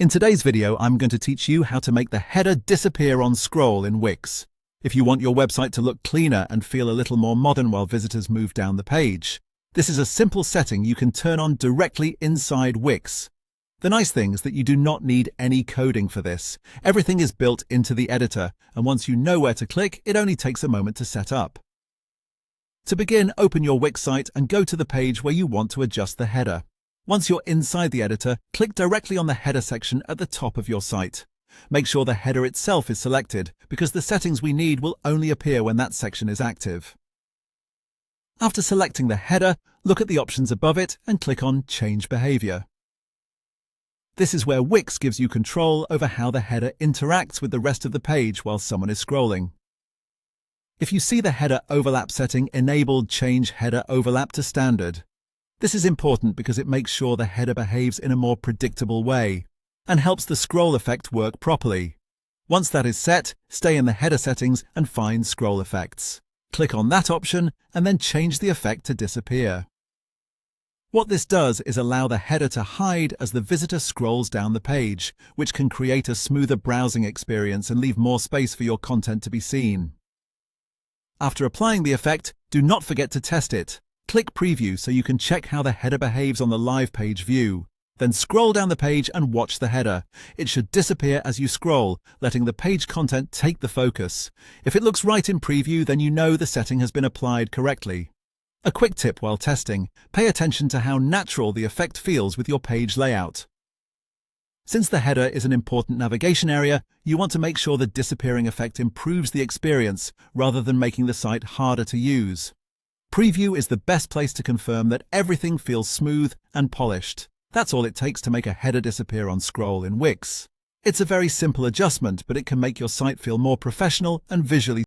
In today's video, I'm going to teach you how to make the header disappear on scroll in Wix. If you want your website to look cleaner and feel a little more modern while visitors move down the page, this is a simple setting you can turn on directly inside Wix. The nice thing is that you do not need any coding for this. Everything is built into the editor, and once you know where to click, it only takes a moment to set up. To begin, open your Wix site and go to the page where you want to adjust the header. Once you're inside the editor, click directly on the header section at the top of your site. Make sure the header itself is selected, because the settings we need will only appear when that section is active. After selecting the header, look at the options above it and click on Change Behavior. This is where Wix gives you control over how the header interacts with the rest of the page while someone is scrolling. If you see the header overlap setting enabled, change header overlap to standard. This is important because it makes sure the header behaves in a more predictable way and helps the scroll effect work properly. Once that is set, stay in the header settings and find Scroll Effects. Click on that option and then change the effect to disappear. What this does is allow the header to hide as the visitor scrolls down the page, which can create a smoother browsing experience and leave more space for your content to be seen. After applying the effect, do not forget to test it. Click Preview so you can check how the header behaves on the live page view. Then scroll down the page and watch the header. It should disappear as you scroll, letting the page content take the focus. If it looks right in preview, then you know the setting has been applied correctly. A quick tip while testing: pay attention to how natural the effect feels with your page layout. Since the header is an important navigation area, you want to make sure the disappearing effect improves the experience rather than making the site harder to use. Preview is the best place to confirm that everything feels smooth and polished. That's all it takes to make a header disappear on scroll in Wix. It's a very simple adjustment, but it can make your site feel more professional and visually